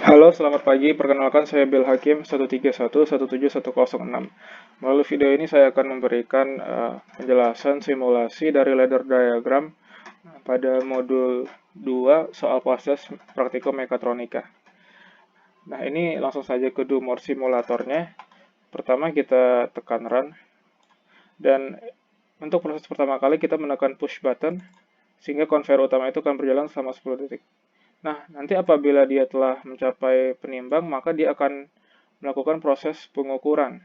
Halo, selamat pagi. Perkenalkan saya Bel Hakim 131 17106. Melalui video ini saya akan memberikan penjelasan simulasi dari ladder diagram pada modul 2 soal proses praktikum mekatronika. Nah, ini langsung saja ke Dumor simulatornya. Pertama kita tekan run dan untuk proses pertama kali kita menekan push button sehingga konveyor utama itu akan berjalan selama 10 detik. Nah, nanti apabila dia telah mencapai penimbang, maka dia akan melakukan proses pengukuran.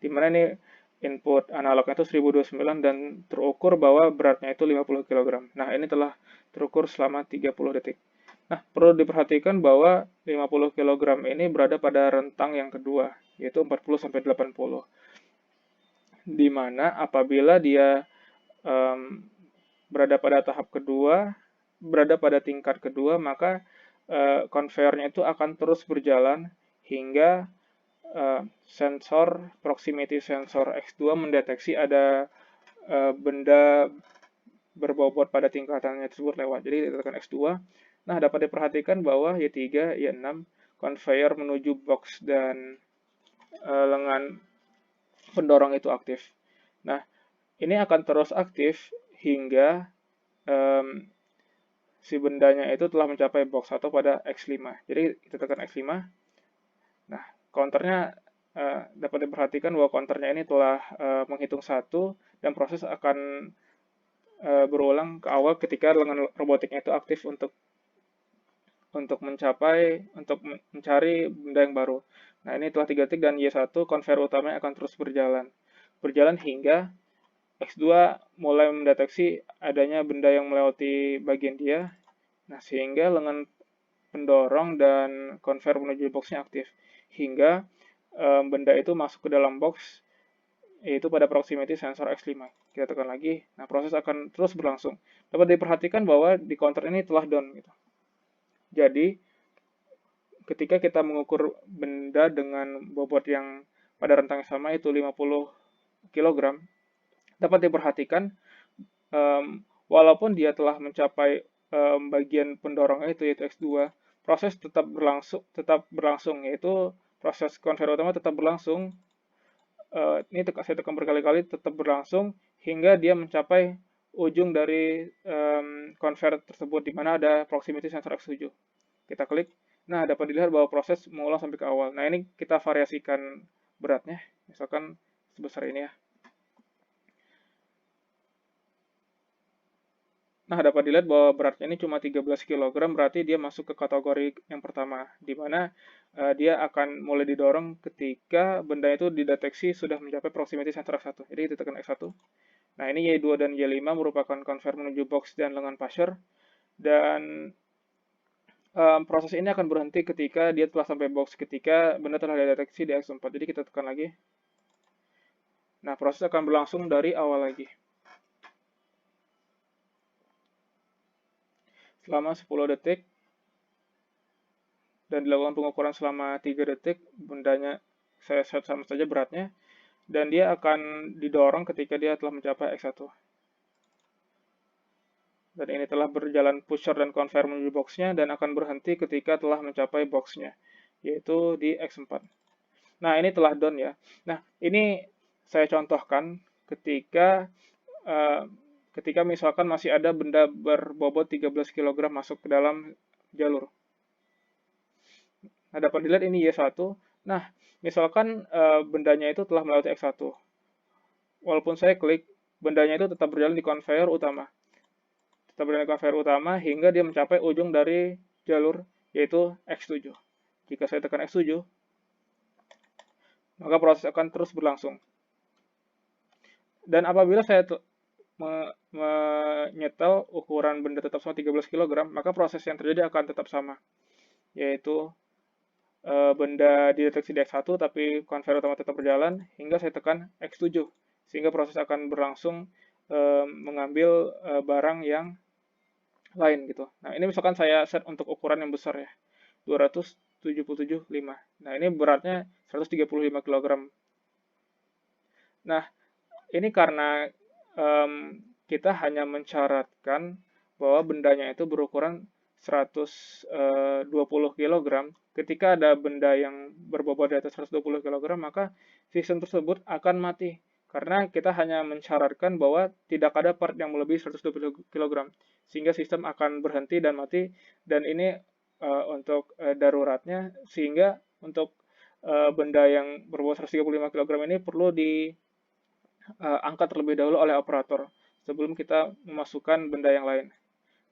Di mana ini input analognya itu 1029 dan terukur bahwa beratnya itu 50 kg. Nah, ini telah terukur selama 30 detik. Nah, perlu diperhatikan bahwa 50 kg ini berada pada rentang yang kedua, yaitu 40 sampai 80. Di mana apabila dia um, berada pada tahap kedua, berada pada tingkat kedua, maka konveyornya itu akan terus berjalan hingga sensor proximity sensor X2 mendeteksi ada benda berbobot pada tingkatannya tersebut lewat. Jadi ditekan X2. Nah, dapat diperhatikan bahwa Y3, Y6 konveyor menuju box dan lengan pendorong itu aktif. Nah, ini akan terus aktif hingga um, si bendanya itu telah mencapai box atau pada X5. Jadi kita tekan X5. Nah, counternya dapat diperhatikan bahwa counternya ini telah menghitung satu dan proses akan berulang ke awal ketika lengan robotiknya itu aktif untuk mencari benda yang baru. Nah, ini telah 3 detik dan Y1 konveyor utamanya akan terus berjalan. Berjalan hingga X2 mulai mendeteksi adanya benda yang melewati bagian dia. Nah, sehingga lengan pendorong dan konveyor menuju boxnya aktif. Hingga benda itu masuk ke dalam box, yaitu pada proximity sensor X5. Kita tekan lagi. Nah, proses akan terus berlangsung. Dapat diperhatikan bahwa di counter ini telah down. Gitu. Jadi, ketika kita mengukur benda dengan bobot yang pada rentang yang sama, itu 50 kg, dapat diperhatikan walaupun dia telah mencapai bagian pendorongnya itu yaitu X2, proses tetap berlangsung yaitu proses konveyor utama tetap berlangsung. Ini saya tekan berkali-kali tetap berlangsung hingga dia mencapai ujung dari konveyor tersebut di mana ada proximity sensor X7. Kita klik. Nah, dapat dilihat bahwa proses mengulang sampai ke awal. Nah, ini kita variasikan beratnya. Misalkan sebesar ini ya. Nah, dapat dilihat bahwa beratnya ini cuma 13 kg, berarti dia masuk ke kategori yang pertama, di mana dia akan mulai didorong ketika benda itu dideteksi sudah mencapai proximity sensor X1. Jadi ditekan X1. Nah, ini Y2 dan Y5 merupakan konver menuju box dan lengan pusher, dan proses ini akan berhenti ketika dia telah sampai box, ketika benda telah dideteksi di X4. Jadi kita tekan lagi. Nah, proses akan berlangsung dari awal lagi. Selama 10 detik dan dilakukan pengukuran selama 3 detik, bendanya saya set sama saja beratnya dan dia akan didorong ketika dia telah mencapai X1. Dan ini telah berjalan pusher dan conveyor menuju boxnya dan akan berhenti ketika telah mencapai boxnya, yaitu di X4. Nah, ini telah down ya. Nah, ini saya contohkan ketika ketika misalkan masih ada benda berbobot 13 kg masuk ke dalam jalur. Nah, dapat dilihat ini Y1. Nah, misalkan bendanya itu telah melewati X1. Walaupun saya klik, bendanya itu tetap berjalan di konveyor utama. Tetap berjalan di konveyor utama hingga dia mencapai ujung dari jalur, yaitu X7. Jika saya tekan X7, maka proses akan terus berlangsung. Dan apabila saya menyetel ukuran benda tetap sama 13 kg, maka proses yang terjadi akan tetap sama, yaitu benda dideteksi di X1 tapi konveyor utama tetap berjalan hingga saya tekan X7 sehingga proses akan berlangsung mengambil barang yang lain gitu. Nah, ini misalkan saya set untuk ukuran yang besar ya. 277,5. Nah, ini beratnya 135 kg. Nah, ini karena kita hanya mensyaratkan bahwa bendanya itu berukuran 120 kg, ketika ada benda yang berbobot di atas 120 kg, maka sistem tersebut akan mati. Karena kita hanya mensyaratkan bahwa tidak ada part yang melebihi 120 kg, sehingga sistem akan berhenti dan mati. Dan ini untuk daruratnya, sehingga untuk benda yang berbobot 135 kg ini perlu diangkat terlebih dahulu oleh operator sebelum kita memasukkan benda yang lain.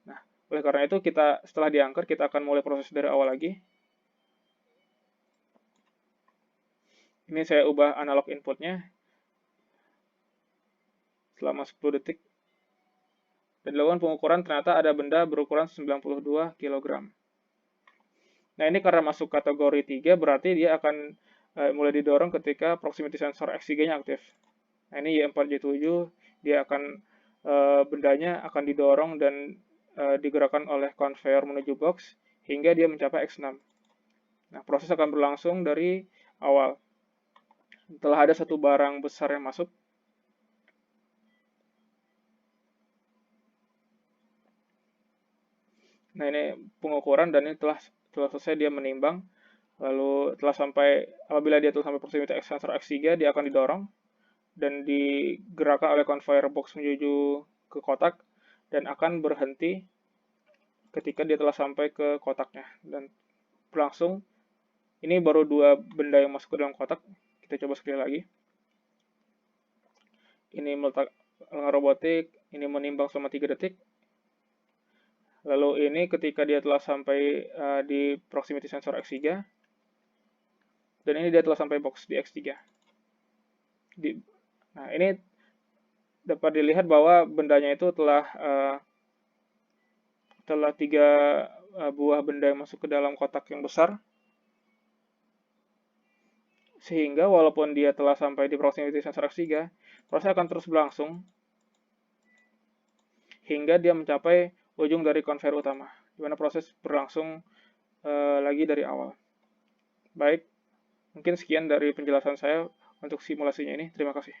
Nah, oleh karena itu kita setelah diangkat kita akan mulai proses dari awal lagi. Ini saya ubah analog inputnya selama 10 detik. Dan dilakukan pengukuran, ternyata ada benda berukuran 92 kg. Nah, ini karena masuk kategori 3, berarti dia akan mulai didorong ketika proximity sensor X3-nya aktif. Nah, ini Y4J7, dia akan bendanya akan didorong dan digerakkan oleh conveyor menuju box hingga dia mencapai X6. Nah, proses akan berlangsung dari awal. Setelah ada satu barang besar yang masuk, nah ini pengukuran dan ini telah selesai dia menimbang. Lalu apabila dia telah sampai proximity sensor X3, dia akan didorong dan digerakkan oleh conveyor box menuju ke kotak dan akan berhenti ketika dia telah sampai ke kotaknya. Dan berlangsung, ini baru dua benda yang masuk ke dalam kotak. Kita coba sekali lagi. Ini meletak robotik, ini menimbang selama 3 detik. Lalu ini ketika dia telah sampai di proximity sensor X3, dan ini dia telah sampai box di X3. Nah, ini dapat dilihat bahwa bendanya itu telah 3 buah benda yang masuk ke dalam kotak yang besar, sehingga walaupun dia telah sampai di proximity sensor X3, proses akan terus berlangsung hingga dia mencapai ujung dari konveyor utama, di mana proses berlangsung lagi dari awal. Baik, mungkin sekian dari penjelasan saya untuk simulasinya ini. Terima kasih.